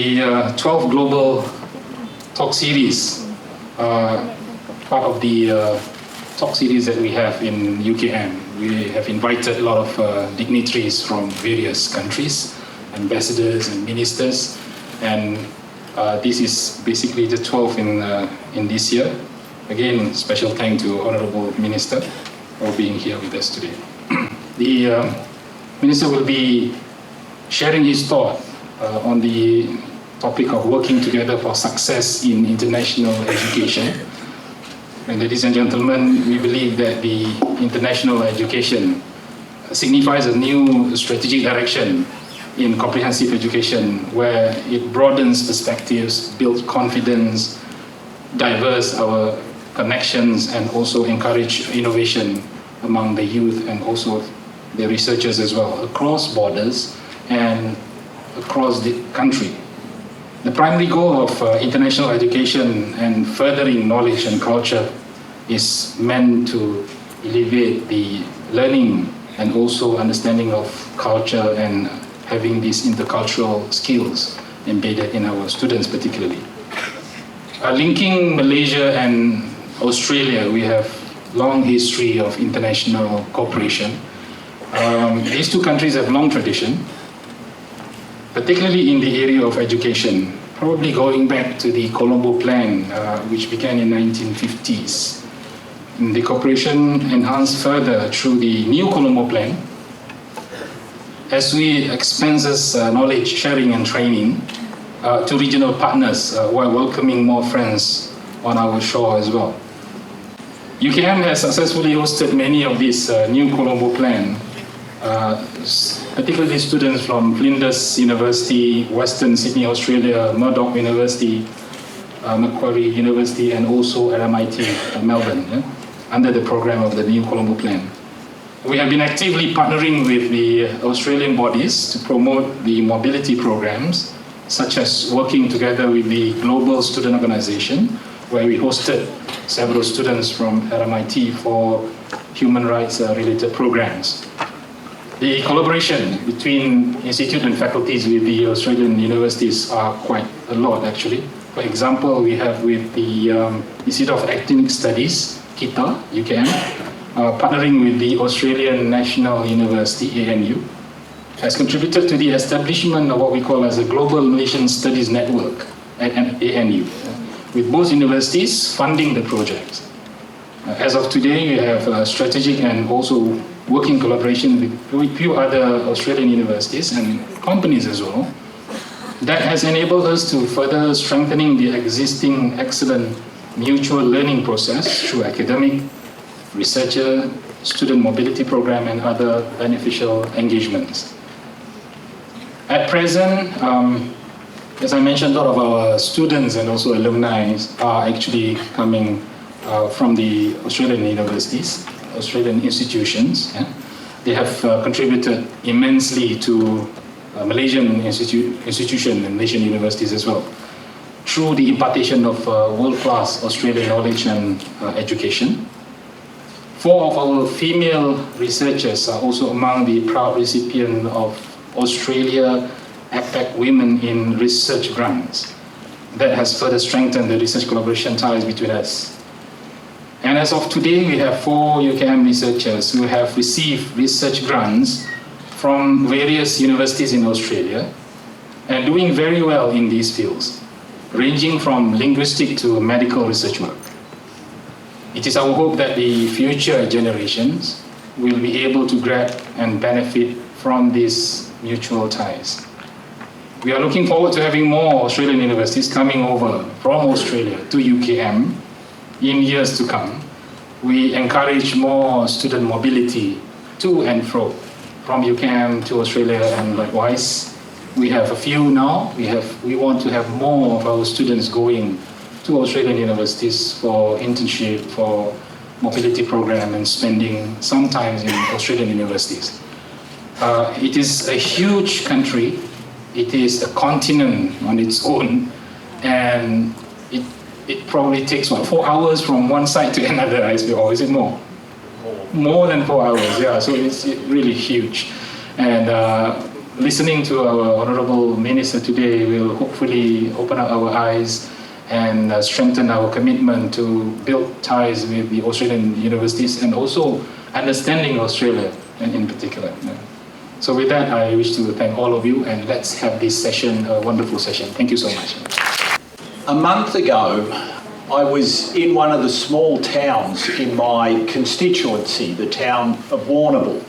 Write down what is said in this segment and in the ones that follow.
The 12 Global Talk Series, part of the talk series that we have in UKM. We have invited a lot of dignitaries from various countries, ambassadors and ministers, and this is basically the 12th in this year. Again, special thanks to Honourable Minister for being here with us today. The Minister will be sharing his thought on the topic of working together for success in international education. And ladies and gentlemen, we believe that the international education signifies a new strategic direction in comprehensive education, where it broadens perspectives, builds confidence, diverse our connections, and also encourage innovation among the youth and also the researchers as well, across borders and across the country. The primary goal of international education and furthering knowledge and culture is meant to elevate the learning and also understanding of culture and having these intercultural skills embedded in our students particularly. Linking Malaysia and Australia, we have long history of international cooperation. These two countries have long tradition, particularly in the area of education, probably going back to the Colombo Plan, which began in 1950s. And the cooperation enhanced further through the new Colombo Plan, as we expenses knowledge sharing and training to regional partners while welcoming more friends on our shore as well. UKM has successfully hosted many of these new Colombo Plan, particularly students from Flinders University, Western Sydney, Australia, Murdoch University, Macquarie University, and also RMIT Melbourne, under the program of the new Colombo Plan. We have been actively partnering with the Australian bodies to promote the mobility programs, such as working together with the Global Student Organization, where we hosted several students from RMIT for human rights related programs. The collaboration between institute and faculties with the Australian universities are quite a lot actually. For example, we have with the Institute of Academic Studies, KITA, UKM, partnering with the Australian National University, ANU, has contributed to the establishment of what we call as a Global Malaysian Studies Network at ANU, with both universities funding the project. As of today, we have strategic and also working collaboration with a few other Australian universities and companies as well. That has enabled us to further strengthening the existing excellent mutual learning process through academic, researcher, student mobility program, and other beneficial engagements. At present, as I mentioned, a lot of our students and also alumni are actually coming from the Australian universities, Australian institutions. Yeah? They have contributed immensely to Malaysian institution and Malaysian universities as well, through the impartation of world-class Australian knowledge and education. 4 of our female researchers are also among the proud recipients of Australia APAC Women in Research grants. That has further strengthened the research collaboration ties between us. And as of today, we have 4 UKM researchers who have received research grants from various universities in Australia and doing very well in these fields, ranging from linguistic to medical research work. It is our hope that the future generations will be able to grab and benefit from these mutual ties. We are looking forward to having more Australian universities coming over from Australia to UKM in years to come. We encourage more student mobility to and fro from UKM to Australia and likewise. We have a few now. We want to have more of our students going to Australian universities for internship, for mobility program, and spending some time in Australian universities. It is a huge country. It is a continent on its own, and it probably takes 4 hours from one side to another, or is it more? More than 4 hours, yeah. So it's really huge, and a listening to our Honourable Minister today will hopefully open up our eyes and strengthen our commitment to build ties with the Australian universities and also understanding Australia in particular. So with that, I wish to thank all of you, and let's have this session a wonderful session. Thank you so much. A month ago, I was in one of the small towns in my constituency, the town of Warrnambool.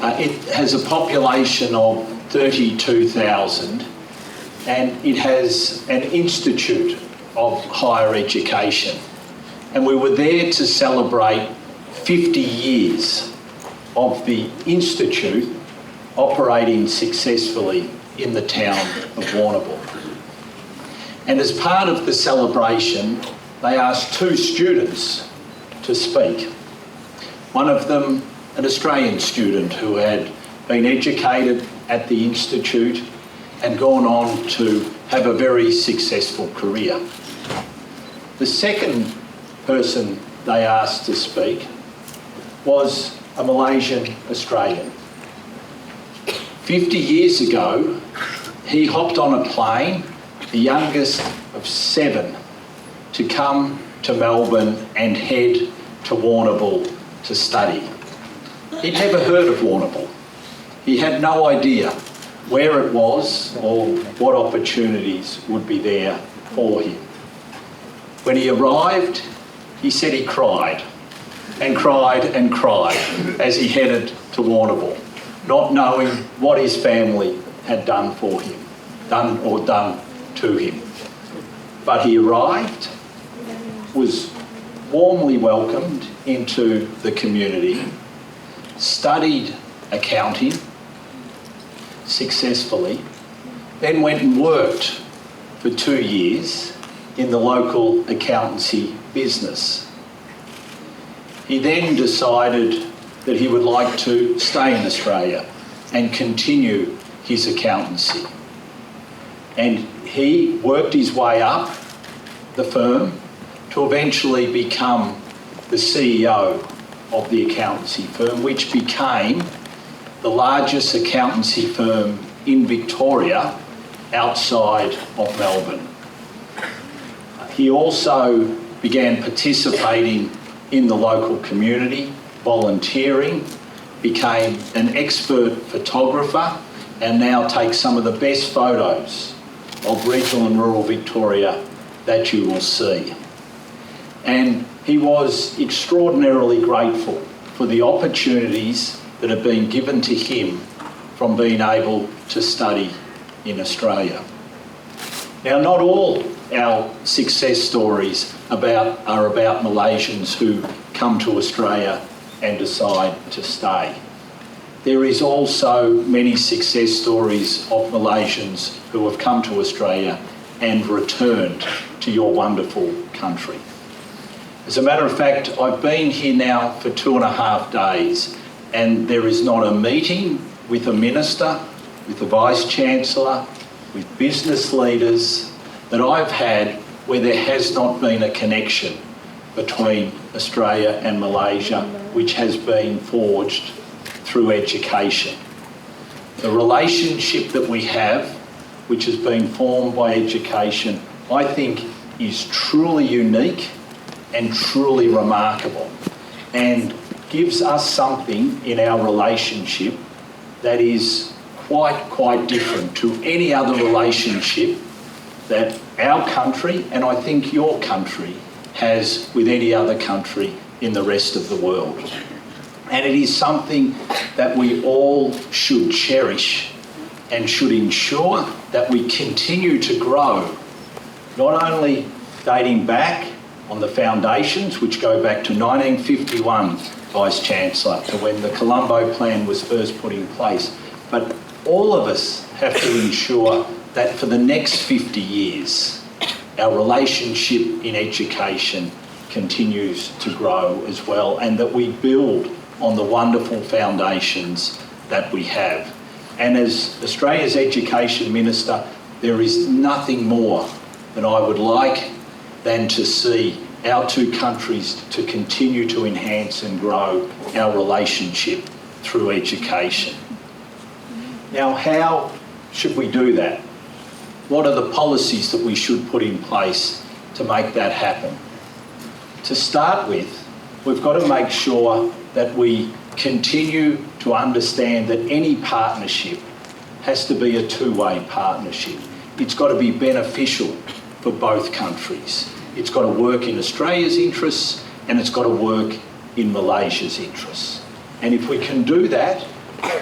It has a population of 32,000 and it has an institute of higher education. And we were there to celebrate 50 years of the institute operating successfully in the town of Warrnambool. And as part of the celebration, they asked 2 students to speak. One of them, an Australian student who had been educated at the institute and gone on to have a very successful career. The second person they asked to speak was a Malaysian Australian. 50 years ago, he hopped on a plane, the youngest of 7, to come to Melbourne and head to Warrnambool to study. He'd never heard of Warrnambool. He had no idea where it was or what opportunities would be there for him. When he arrived, he said he cried and cried and cried as he headed to Warrnambool, not knowing what his family had done for him, done to him. But he arrived, was warmly welcomed into the community, studied accounting successfully, then went and worked for 2 years in the local accountancy business. He then decided that he would like to stay in Australia and continue his accountancy. And he worked his way up the firm to eventually become the CEO of the accountancy firm, which became the largest accountancy firm in Victoria outside of Melbourne. He also began participating in the local community, volunteering, became an expert photographer, and now takes some of the best photos of regional and rural Victoria that you will see. And he was extraordinarily grateful for the opportunities that have been given to him from being able to study in Australia. Now, not all our success stories are about Malaysians who come to Australia and decide to stay. There is also many success stories of Malaysians who have come to Australia and returned to your wonderful country. As a matter of fact, I've been here now for 2.5 days, and there is not a meeting with a minister, with the Vice-Chancellor, with business leaders that I've had where there has not been a connection between Australia and Malaysia, which has been forged through education. The relationship that we have, which has been formed by education, I think is truly unique and truly remarkable, and gives us something in our relationship that is quite different to any other relationship that our country, and I think your country, has with any other country in the rest of the world. And it is something that we all should cherish and should ensure that we continue to grow, not only dating back on the foundations, which go back to 1951, Vice-Chancellor, to when the Colombo Plan was first put in place, but all of us have to ensure that for the next 50 years, our relationship in education continues to grow as well, and that we build on the wonderful foundations that we have. And as Australia's Education Minister, there is nothing more that I would like than to see our two countries to continue to enhance and grow our relationship through education. Now, how should we do that? What are the policies that we should put in place to make that happen? To start with, we've got to make sure that we continue to understand that any partnership has to be a two-way partnership. It's got to be beneficial for both countries. It's got to work in Australia's interests and it's got to work in Malaysia's interests. And if we can do that,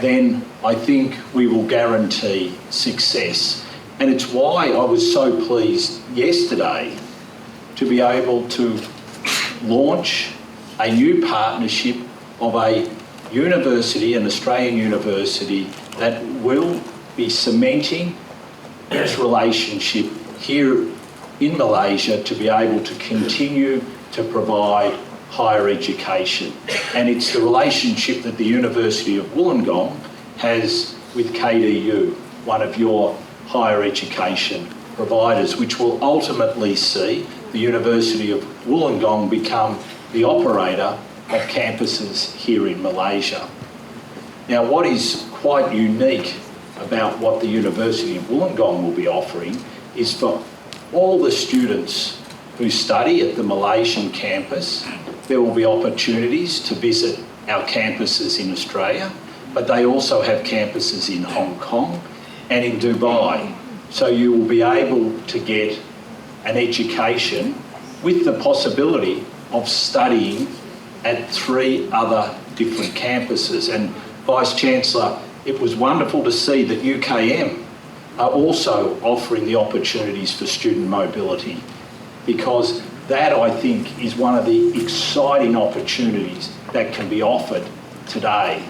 then I think we will guarantee success. And it's why I was so pleased yesterday to be able to launch a new partnership of a university, an Australian university, that will be cementing its relationship here in Malaysia to be able to continue to provide higher education. And it's the relationship that the University of Wollongong has with KDU, one of your higher education providers, which will ultimately see the University of Wollongong become the operator of campuses here in Malaysia. Now, what is quite unique about what the University of Wollongong will be offering is for all the students who study at the Malaysian campus, there will be opportunities to visit our campuses in Australia, but they also have campuses in Hong Kong and in Dubai. So you will be able to get an education with the possibility of studying at 3 other different campuses. And Vice-Chancellor, it was wonderful to see that UKM are also offering the opportunities for student mobility, because that, I think, is one of the exciting opportunities that can be offered today.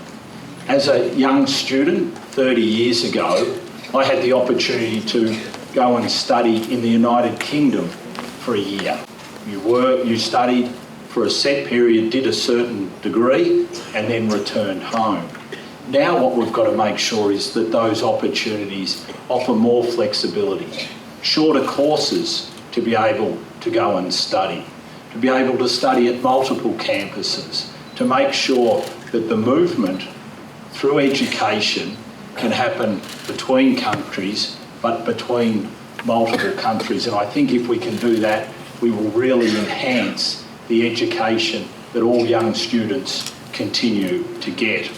As a young student 30 years ago, I had the opportunity to go and study in the United Kingdom for a year. You studied for a set period, did a certain degree, and then returned home. Now what we've got to make sure is that those opportunities offer more flexibility, shorter courses to be able to go and study, to be able to study at multiple campuses, to make sure that the movement through education can happen between countries, but between multiple countries. And I think if we can do that, we will really enhance the education that all young students continue to get.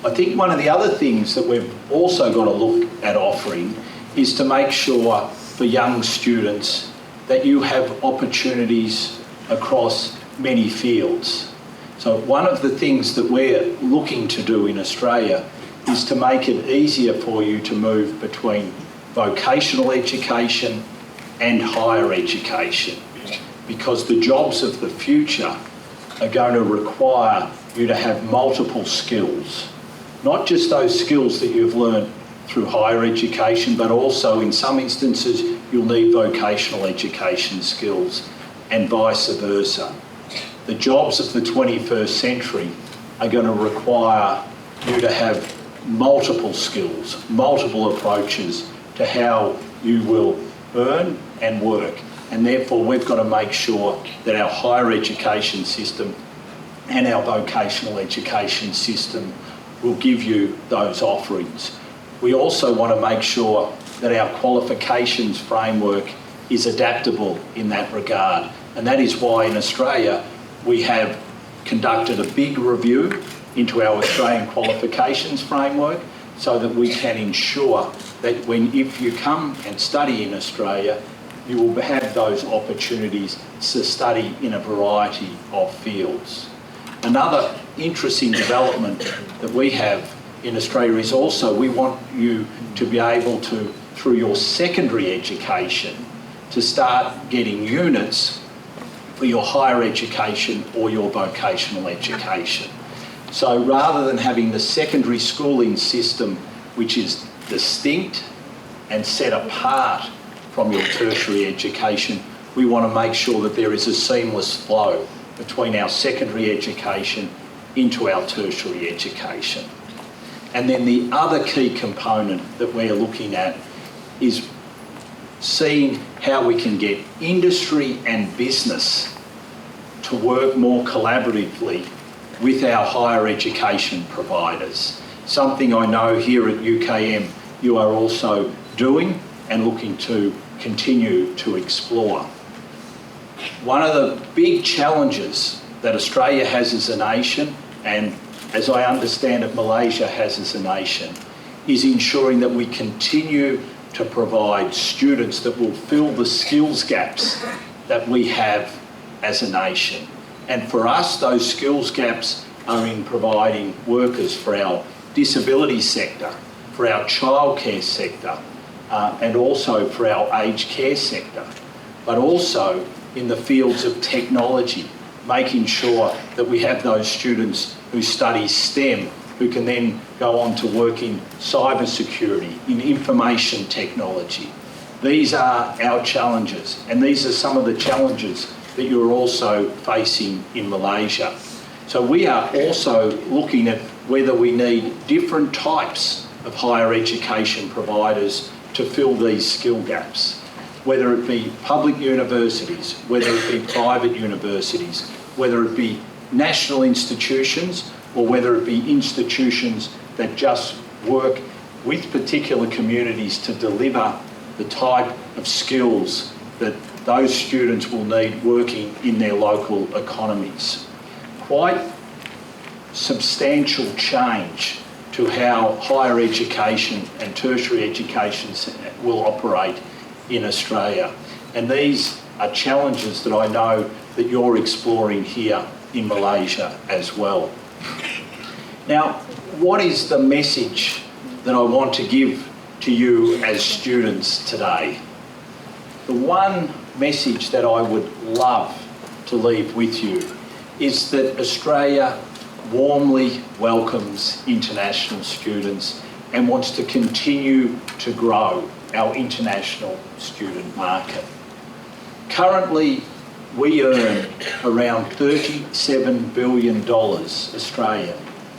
I think one of the other things that we've also got to look at offering is to make sure for young students that you have opportunities across many fields. So one of the things that we're looking to do in Australia is to make it easier for you to move between vocational education and higher education, because the jobs of the future are going to require you to have multiple skills, not just those skills that you've learned through higher education, but also in some instances you'll need vocational education skills and vice versa. The jobs of the 21st century are going to require you to have multiple skills, multiple approaches to how you will earn and work. And therefore we've got to make sure that our higher education system and our vocational education system will give you those offerings. We also want to make sure that our qualifications framework is adaptable in that regard. And that is why in Australia we have conducted a big review into our Australian qualifications framework so that we can ensure that if you come and study in Australia, you will have those opportunities to study in a variety of fields. Another interesting development that we have in Australia is also we want you to be able to, through your secondary education, to start getting units for your higher education or your vocational education. So rather than having the secondary schooling system, which is distinct and set apart from your tertiary education, we want to make sure that there is a seamless flow between our secondary education into our tertiary education. And then the other key component that we're looking at is seeing how we can get industry and business to work more collaboratively with our higher education providers. something I know here at UKM you are also doing and looking to continue to explore. One of the big challenges that Australia has as a nation, and as I understand it, Malaysia has as a nation, is ensuring that we continue to provide students that will fill the skills gaps that we have as a nation. And for us, those skills gaps are in providing workers for our disability sector, for our childcare sector, and also for our aged care sector, but also in the fields of technology, making sure that we have those students who study STEM, who can then go on to work in cyber security, in information technology. These are our challenges, and these are some of the challenges that you're also facing in Malaysia. So we are also looking at whether we need different types of higher education providers to fill these skill gaps, whether it be public universities, whether it be private universities, whether it be national institutions, or whether it be institutions that just work with particular communities to deliver the type of skills that those students will need working in their local economies. Quite substantial change to how higher education and tertiary education will operate in Australia. And these are challenges that I know that you're exploring here in Malaysia as well. Now, what is the message that I want to give to you as students today? The one message that I would love to leave with you is that Australia warmly welcomes international students and wants to continue to grow our international student market. Currently, we earn around $37 billion Australian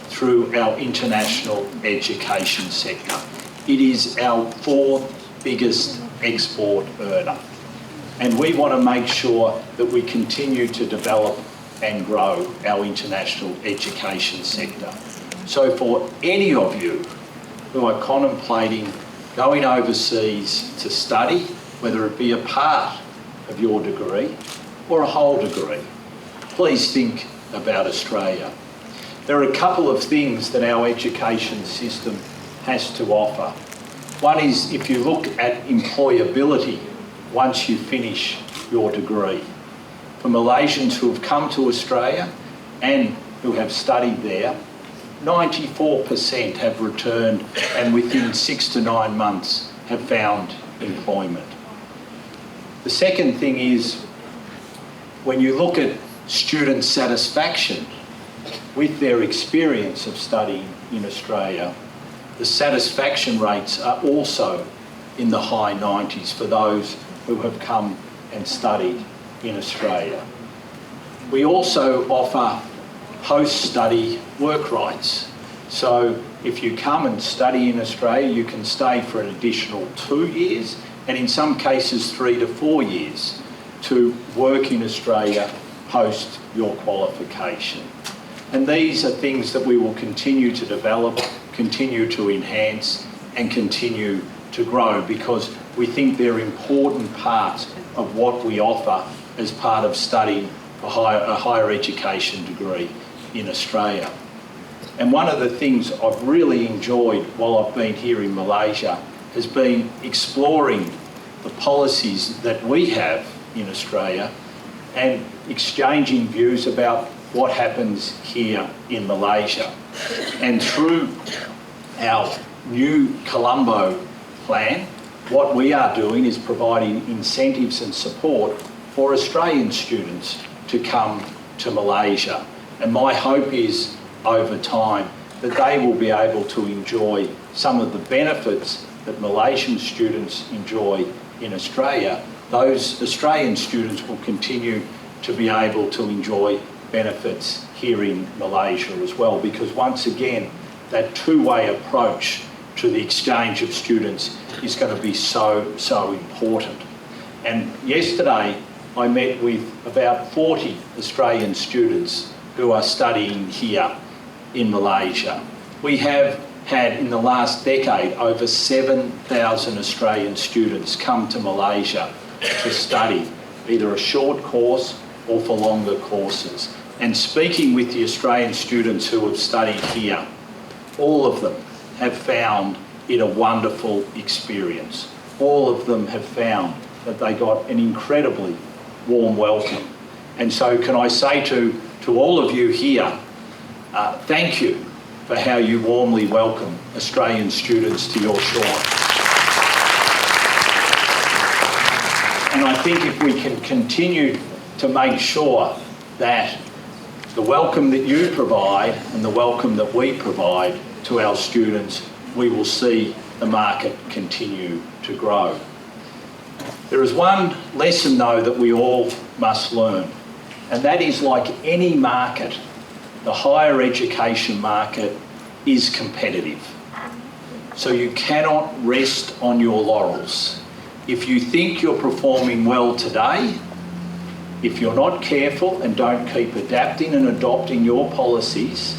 through our international education sector. It is our fourth biggest export earner. And we want to make sure that we continue to develop and grow our international education sector. So for any of you who are contemplating going overseas to study, whether it be a part of your degree or a whole degree, please think about Australia. There are a couple of things that our education system has to offer. One is if you look at employability once you finish your degree. For Malaysians who have come to Australia and who have studied there, 94% have returned and within 6 to 9 months have found employment. The second thing is when you look at student satisfaction with their experience of studying in Australia, the satisfaction rates are also in the high 90s for those who have come and studied in Australia. We also offer post-study work rights. So if you come and study in Australia, you can stay for an additional 2 years, and in some cases 3 to 4 years, to work in Australia post your qualification. And these are things that we will continue to develop, continue to enhance, and continue to grow, because we think they're important parts of what we offer as part of studying a higher education degree in Australia. And one of the things I've really enjoyed while I've been here in Malaysia has been exploring the policies that we have in Australia and exchanging views about what happens here in Malaysia. And through our new Colombo plan, what we are doing is providing incentives and support for Australian students to come to Malaysia. And my hope is, over time, that they will be able to enjoy some of the benefits that Malaysian students enjoy in Australia. Those Australian students will continue to be able to enjoy benefits here in Malaysia as well, because once again, that two-way approach to the exchange of students is going to be so important. And yesterday, I met with about 40 Australian students who are studying here in Malaysia. We have had in the last decade over 7,000 Australian students come to Malaysia to study either a short course or for longer courses. And speaking with the Australian students who have studied here, all of them have found it a wonderful experience. All of them have found that they got an incredibly warm welcome. And so can I say to all of you here, thank you for how you warmly welcome Australian students to your shore. And I think if we can continue to make sure that the welcome that you provide and the welcome that we provide to our students, we will see the market continue to grow. There is one lesson though that we all must learn, and that is, like any market, the higher education market is competitive. So you cannot rest on your laurels. If you think you're performing well today, if you're not careful and don't keep adapting and adopting your policies,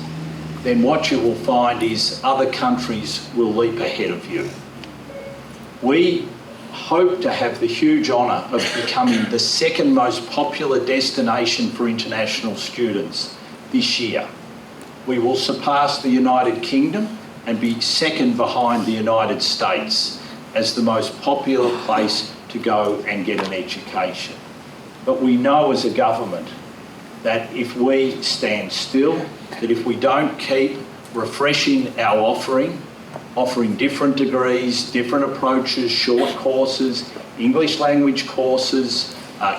then what you will find is other countries will leap ahead of you. We hope to have the huge honour of becoming the second most popular destination for international students this year. We will surpass the United Kingdom and be second behind the United States as the most popular place to go and get an education. But we know as a government that if we stand still, that if we don't keep refreshing our offering different degrees, different approaches, short courses, English language courses,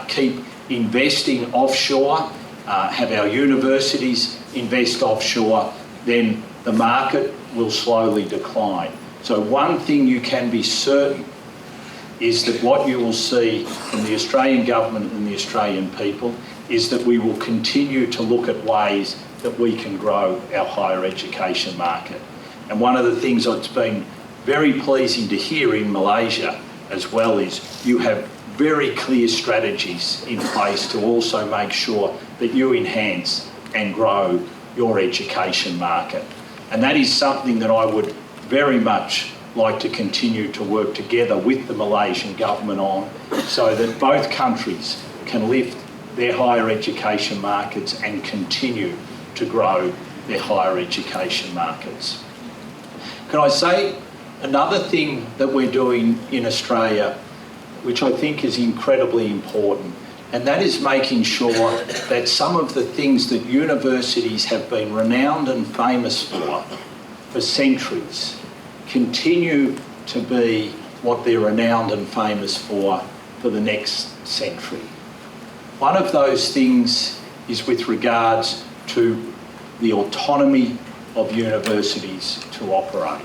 keep investing offshore, have our universities invest offshore, then the market will slowly decline. So one thing you can be certain is that what you will see from the Australian government and the Australian people is that we will continue to look at ways that we can grow our higher education market. And one of the things that's been very pleasing to hear in Malaysia as well is you have very clear strategies in place to also make sure that you enhance and grow your education market. And that is something that I would very much like to continue to work together with the Malaysian government on, so that both countries can lift their higher education markets and continue to grow their higher education markets. Can I say another thing that we're doing in Australia, which I think is incredibly important, and that is making sure that some of the things that universities have been renowned and famous for centuries continue to be what they're renowned and famous for the next century. One of those things is with regards to the autonomy of universities to operate.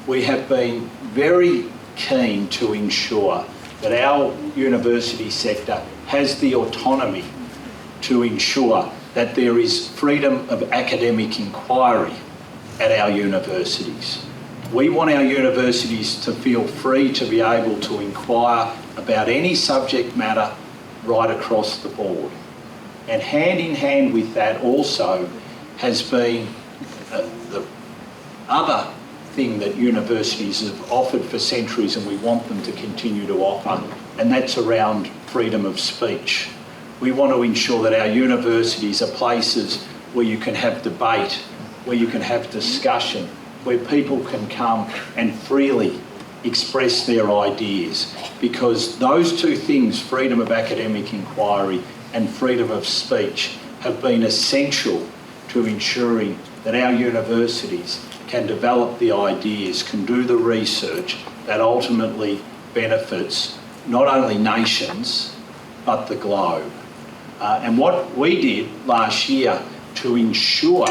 We have been very keen to ensure that our university sector has the autonomy to ensure that there is freedom of academic inquiry at our universities. We want our universities to feel free to be able to inquire about any subject matter right across the board. And hand in hand with that also has been the other thing that universities have offered for centuries, and we want them to continue to offer, and that's around freedom of speech. We want to ensure that our universities are places where you can have debate, where you can have discussion, where people can come and freely express their ideas, because those two things, freedom of academic inquiry and freedom of speech, have been essential to ensuring that our universities can develop the ideas, can do the research that ultimately benefits not only nations but the globe. And what we did last year to ensure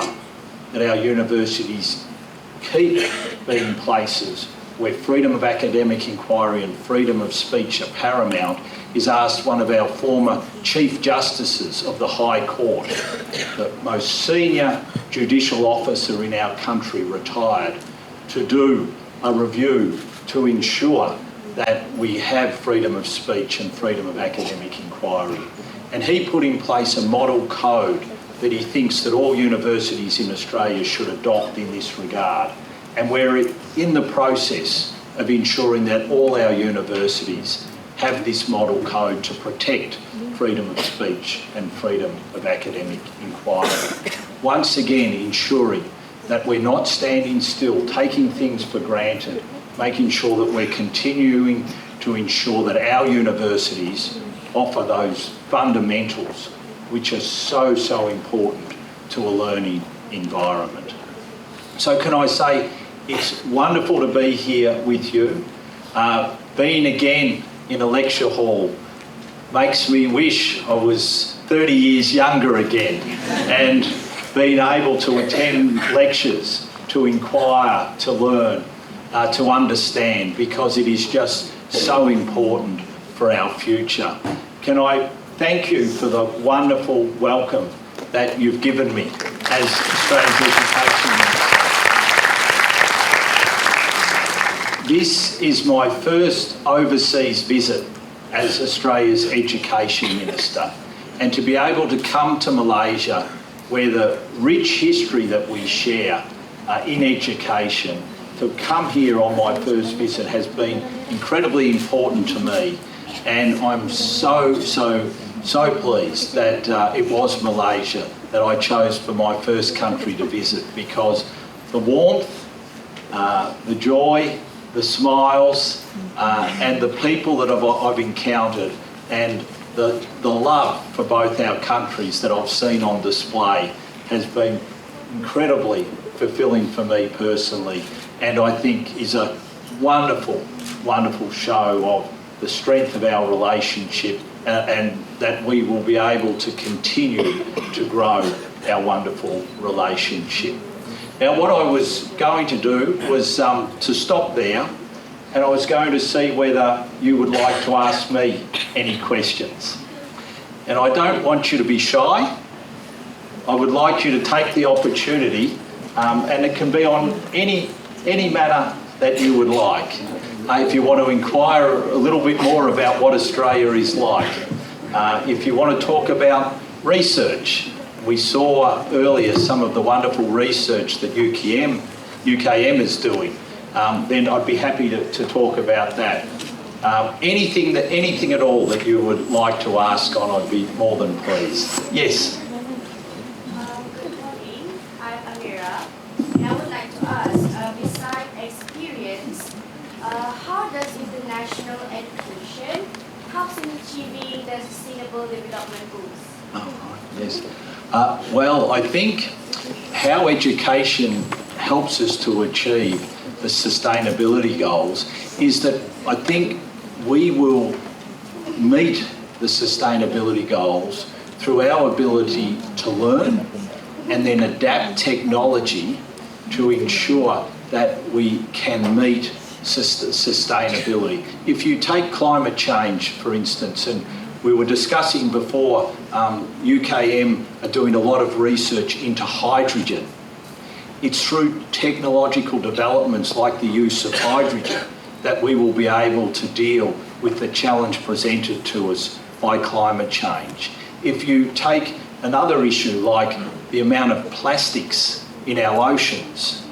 that our universities keep being places where freedom of academic inquiry and freedom of speech are paramount is asked one of our former Chief Justices of the High Court, the most senior judicial officer in our country, retired, to do a review to ensure that we have freedom of speech and freedom of academic inquiry. And he put in place a model code that he thinks that all universities in Australia should adopt in this regard. And we're in the process of ensuring that all our universities have this model code to protect freedom of speech and freedom of academic inquiry. Once again, ensuring that we're not standing still, taking things for granted, making sure that we're continuing to ensure that our universities offer those fundamentals which are so, so important to a learning environment. So can I say it's wonderful to be here with you. Being again in a lecture hall makes me wish I was 30 years younger again, and being able to attend lectures, to inquire, to learn, to understand, because it is just so important for our future. Can I thank you for the wonderful welcome that you've given me as Australia's Education Minister. This is my first overseas visit as Australia's Education Minister, and to be able to come to Malaysia, where the rich history that we share in education, to come here on my first visit has been incredibly important to me. And I'm so pleased that it was Malaysia that I chose for my first country to visit, because the warmth, the joy, the smiles, and the people that I've encountered, and the love for both our countries that I've seen on display has been incredibly fulfilling for me personally, and I think is a wonderful, wonderful show of the strength of our relationship, and that we will be able to continue to grow our wonderful relationship. Now, what I was going to do was to stop there, and I was going to see whether you would like to ask me any questions. And I don't want you to be shy. I would like you to take the opportunity, and it can be on any matter that you would like. If you want to inquire a little bit more about what Australia is like, if you want to talk about research, we saw earlier some of the wonderful research that UKM is doing, then I'd be happy to talk about that. Anything at all that you would like to ask on, I'd be more than pleased. Yes? Good morning, I'm Amira, and I would like to ask, besides experience, how does international education helps in achieving the Sustainable Development Goals? Oh, yes. Well, I think how education helps us to achieve the sustainability goals is that I think we will meet the sustainability goals through our ability to learn and then adapt technology to ensure that we can meet sustainability. If you take climate change, for instance, and we were discussing before, UKM are doing a lot of research into hydrogen. It's through technological developments like the use of hydrogen that we will be able to deal with the challenge presented to us by climate change. If you take another issue like the amount of plastics in our oceans,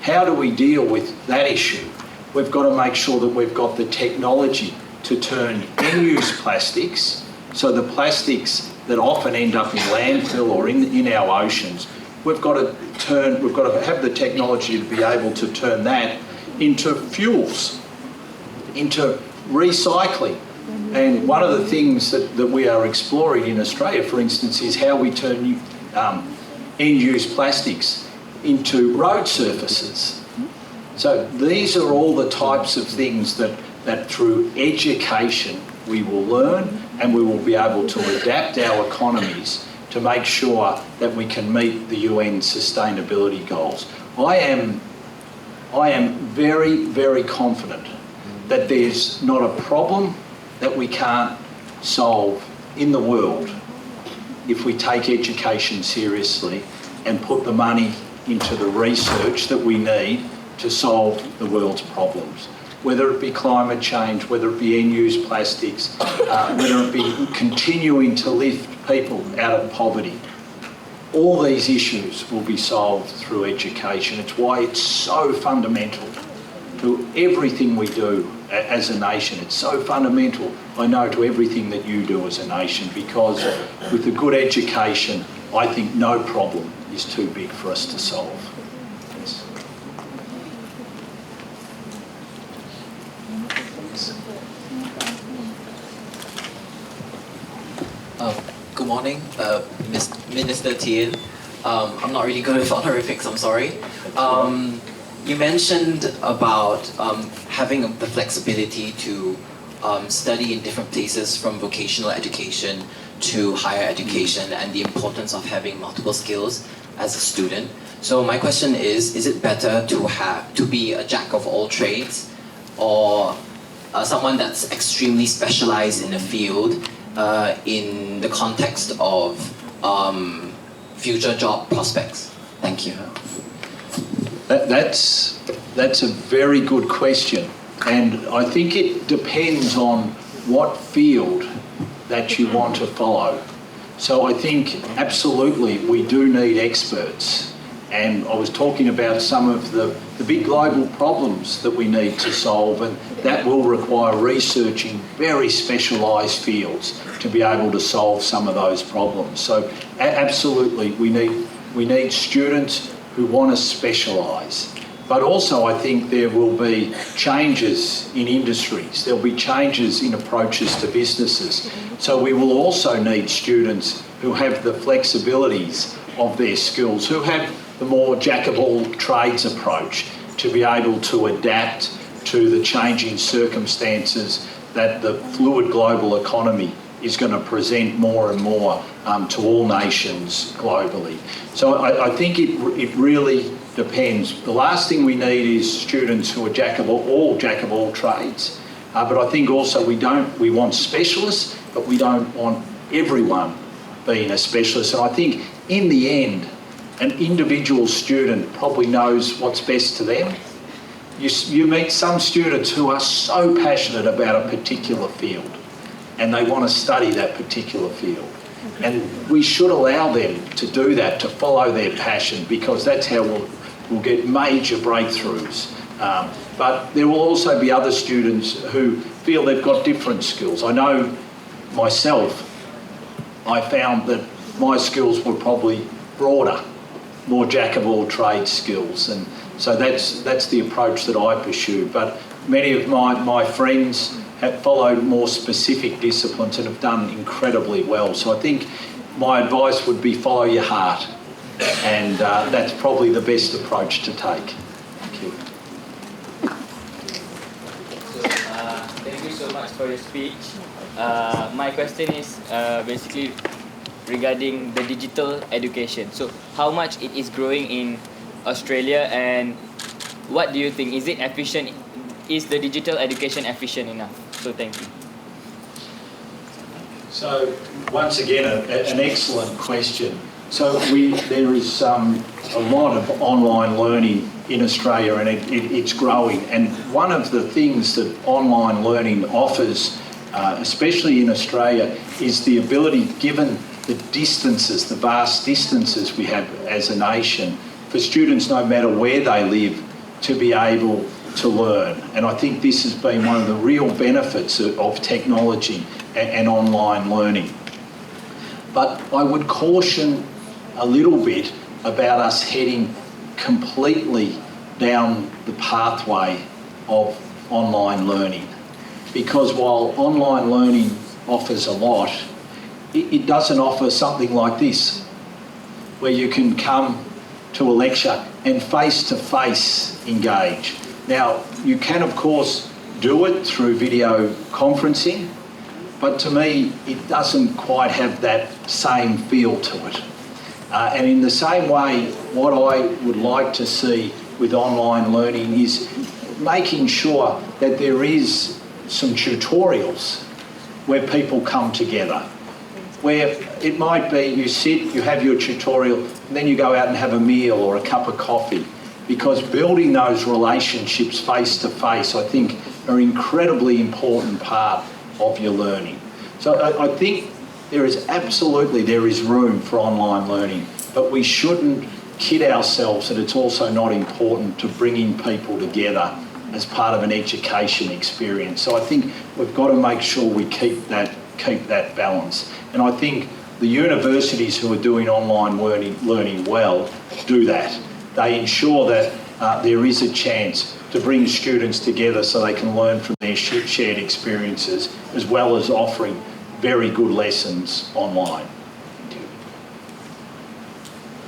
how do we deal with that issue? We've got to make sure that we've got the technology to turn in-use plastics, so the plastics that often end up in landfill or in our oceans, we've got to have the technology to be able to turn that into fuels, into recycling. And one of the things that we are exploring in Australia, for instance, is how we turn end-use plastics into road surfaces. So these are all the types of things that through education we will learn, and we will be able to adapt our economies to make sure that we can meet the UN sustainability goals. I am very, very confident that there's not a problem that we can't solve in the world if we take education seriously and put the money into the research that we need to solve the world's problems. Whether it be climate change, whether it be end-use plastics, whether it be continuing to lift people out of poverty. all these issues will be solved through education. It's why it's so fundamental to everything we do as a nation. It's so fundamental, I know, to everything that you do as a nation, because with a good education, I think no problem is too big for us to solve. Yes. Good morning, Minister Tehan. I'm not really good with honorifics, I'm sorry. You mentioned about having the flexibility to study in different places, from vocational education to higher education, and the importance of having multiple skills as a student. So my question is it better to be a jack of all trades, or someone that's extremely specialized in a field in the context of future job prospects? Thank you. That's a very good question, and I think it depends on what field that you want to follow. So I think absolutely we do need experts, and I was talking about some of the big global problems that we need to solve, and that will require researching very specialised fields to be able to solve some of those problems. So absolutely we need students who want to specialise. But also I think there will be changes in industries, there'll be changes in approaches to businesses. So we will also need students who have the flexibilities of their skills, who have the more jack-of-all-trades approach to be able to adapt to the changing circumstances that the fluid global economy is going to present more and more to all nations globally. So I think it really depends. The last thing we need is students who are jack of all trades. But I think also we want specialists, but we don't want everyone being a specialist. And I think in the end, an individual student probably knows what's best to them. You meet some students who are so passionate about a particular field, and they want to study that particular field. And we should allow them to do that, to follow their passion, because that's how we'll get major breakthroughs. But there will also be other students who feel they've got different skills. I know myself, I found that my skills were probably broader, more jack-of-all-trades skills, and so that's the approach that I pursued. But many of my friends have followed more specific disciplines and have done incredibly well. So I think my advice would be follow your heart, and that's probably the best approach to take. Thank you. So, thank you so much for your speech. My question is basically regarding the digital education. So how much it is growing in Australia, and what do you think? Is it efficient? Is the digital education efficient enough? So thank you. So once again, an excellent question. So there is a lot of online learning in Australia, and it's growing. And one of the things that online learning offers, especially in Australia, is the ability, given the distances, the vast distances we have as a nation, for students, no matter where they live, to be able to learn. And I think this has been one of the real benefits of technology and online learning. But I would caution a little bit about us heading completely down the pathway of online learning. Because while online learning offers a lot, it doesn't offer something like this, where you can come to a lecture and face-to-face engage. Now, you can of course do it through video conferencing, but to me it doesn't quite have that same feel to it. And in the same way, what I would like to see with online learning is making sure that there is some tutorials where people come together, where it might be you sit, you have your tutorial, and then you go out and have a meal or a cup of coffee, because building those relationships face to face, I think, are an incredibly important part of your learning. So I think there is room for online learning, but we shouldn't kid ourselves that it's also not important to bringing people together as part of an education experience. So I think we've got to make sure we keep that balance. And I think the universities who are doing online learning well do that. They ensure that there is a chance to bring students together so they can learn from their shared experiences, as well as offering very good lessons online.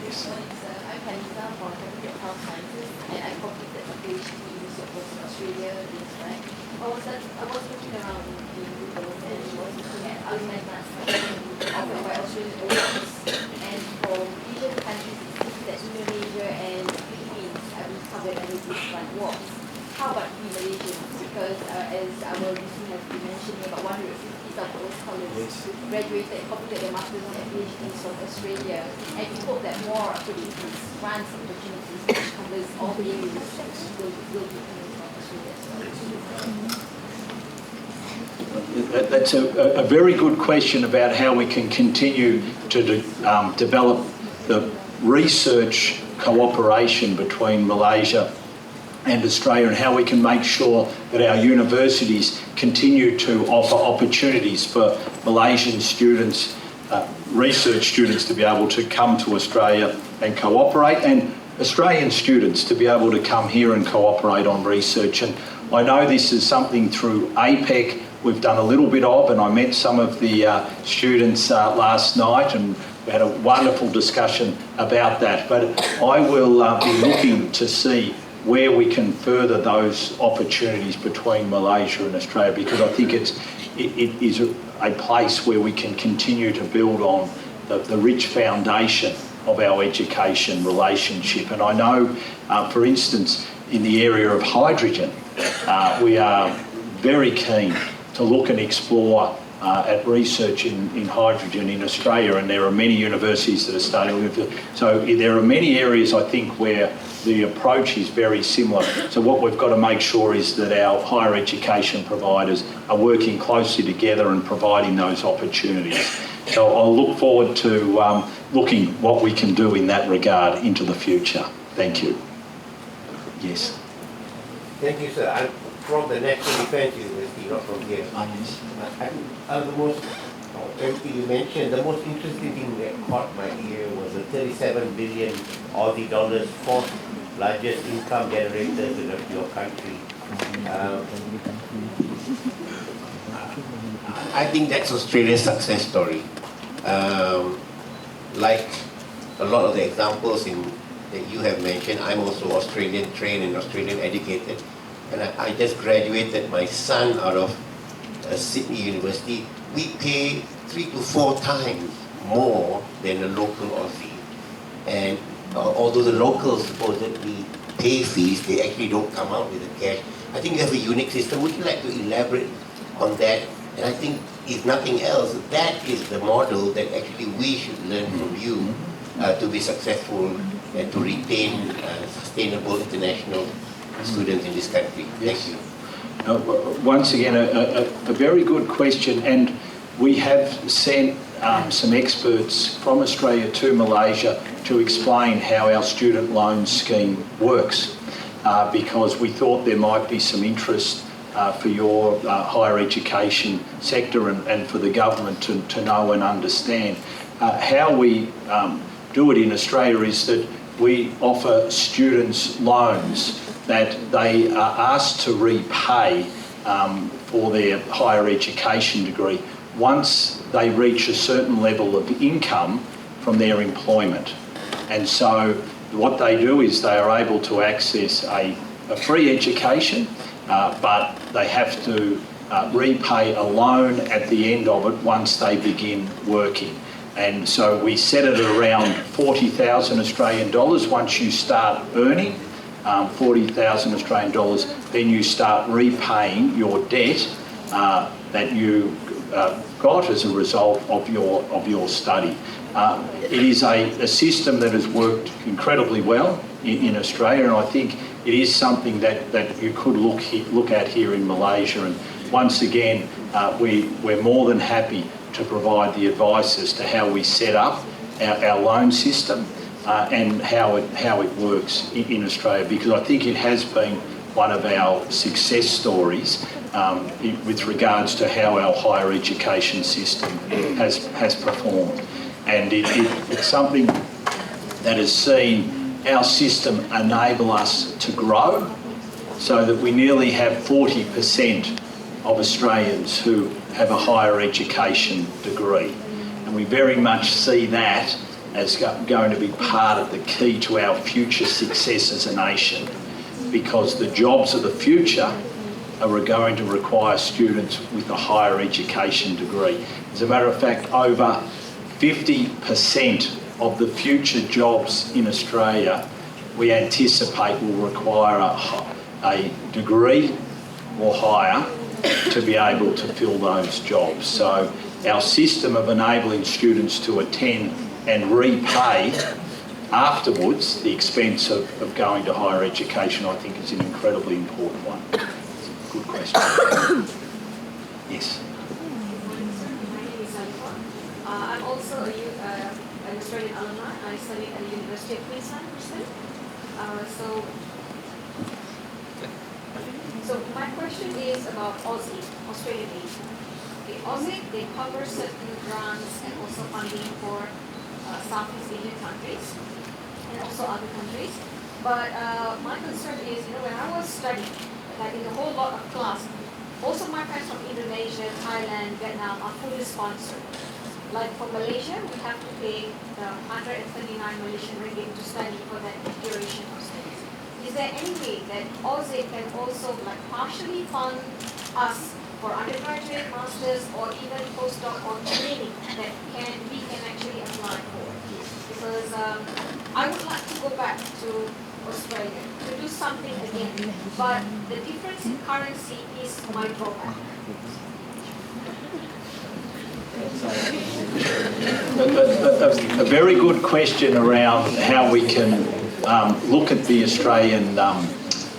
Yes. I'm Selasa from Faculty of Health Sciences, and I completed a PhD in Australia this time. I was looking around in Google and was looking at alumni grants offered by Australian awards. And for Asian countries, it seems that Indonesia and Philippines have covered under this grant works. How about we Malaysians? Because as our VC has been mentioning, about 150 South scholars graduated and completed their masters and PhDs from Australia, and we hope that more opportunities, grants opportunities, which covers all the areas will be coming from Australia as well. That's a very good question about how we can continue to develop the research cooperation between Malaysia and Australia, and how we can make sure that our universities continue to offer opportunities for Malaysian students, research students, to be able to come to Australia and cooperate, and Australian students to be able to come here and cooperate on research. And I know this is something through APEC we've done a little bit of, and I met some of the students last night, and we had a wonderful discussion about that. But I will be looking to see where we can further those opportunities between Malaysia and Australia, because I think it is a place where we can continue to build on the rich foundation of our education relationship. And I know, for instance, in the area of hydrogen, we are very keen to look and explore at research in hydrogen in Australia, and there are many universities that are starting with it. So there are many areas, I think, where the approach is very similar. So what we've got to make sure is that our higher education providers are working closely together and providing those opportunities. So I'll look forward to looking what we can do in that regard into the future. Thank you. Yes. Thank you, sir. I'm from the National Defence University, not from here. Yes. The most, you mentioned, the most interesting thing that caught my ear was the 37 billion Aussie dollars, fourth largest income generator to your country. I think that's Australia's success story. Like a lot of the examples that you have mentioned, I'm also Australian trained and Australian educated. And I just graduated my son out of Sydney University. We pay 3 to 4 times more than a local Aussie. And although the locals supposedly pay fees, they actually don't come out with the cash. I think you have a unique system. Would you like to elaborate on that? And I think, if nothing else, that is the model that actually we should learn from you to be successful and to retain sustainable international students in this country. Yes. Thank you. Once again, a very good question, and we have sent some experts from Australia to Malaysia to explain how our student loan scheme works, because we thought there might be some interest for your higher education sector and for the government to know and understand. How we do it in Australia is that we offer students loans that they are asked to repay for their higher education degree once they reach a certain level of income from their employment. And so what they do is they are able to access a free education, but they have to repay a loan at the end of it once they begin working. And so we set it at around 40,000 Australian dollars. Once you start earning 40,000 Australian dollars, then you start repaying your debt that you got as a result of your study. It is a system that has worked incredibly well in Australia, and I think it is something that you could look at here in Malaysia. And once again, we're more than happy to provide the advice as to how we set up our loan system and how it works in Australia, because I think it has been one of our success stories with regards to how our higher education system has performed. And it's something that has seen our system enable us to grow, so that we nearly have 40% of Australians who have a higher education degree. And we very much see that as going to be part of the key to our future success as a nation, because the jobs of the future are going to require students with a higher education degree. As a matter of fact, over 50% of the future jobs in Australia we anticipate will require a degree or higher to be able to fill those jobs. So our system of enabling students to attend and repay afterwards the expense of going to higher education, I think, is an incredibly important one. It's a good question. Yes. My name is Selasa. I'm also an Australian alumni. I studied at the University of Queensland, Brisbane. So my question is about Aussie, Australian aid. Okay, Aussie, they cover certain grants and also funding for Southeast Asian countries and also other countries. But my concern is, when I was studying, like in a whole lot of class, most of my friends from Indonesia, Thailand, Vietnam are fully sponsored. Like for Malaysia, we have to pay the 139 Malaysian ringgit to study for that duration of studies. Is there any way that Aussie can also partially fund us for undergraduate, masters, or even postdoc or training that we can actually apply for? Because I would like to go back to Australia to do something again, but the difference in currency is my drawback. A very good question around how we can look at the Australian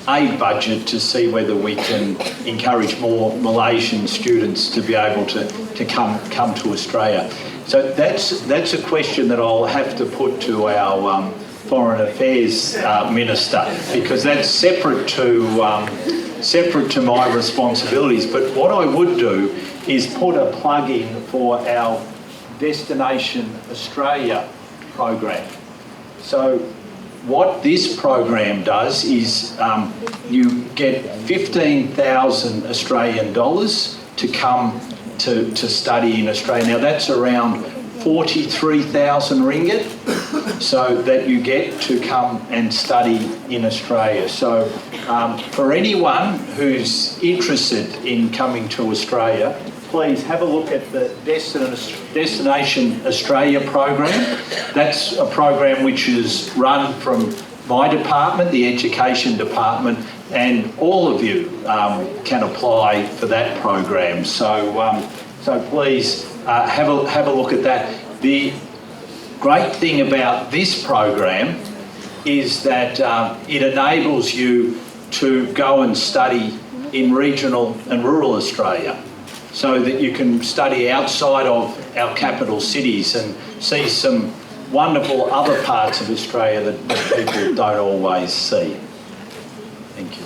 aid budget to see whether we can encourage more Malaysian students to be able to come to Australia. So that's a question that I'll have to put to our Foreign Affairs Minister, because that's separate to my responsibilities. But what I would do is put a plug in for our Destination Australia program. So what this program does is you get 15,000 Australian dollars to come to study in Australia. Now that's around 43,000 ringgit, so that you get to come and study in Australia. So for anyone who's interested in coming to Australia, please have a look at the Destination Australia program. That's a program which is run from my department, the Education Department, and all of you can apply for that program. So please have a look at that. The great thing about this program is that it enables you to go and study in regional and rural Australia, so that you can study outside of our capital cities and see some wonderful other parts of Australia that people don't always see. Thank you.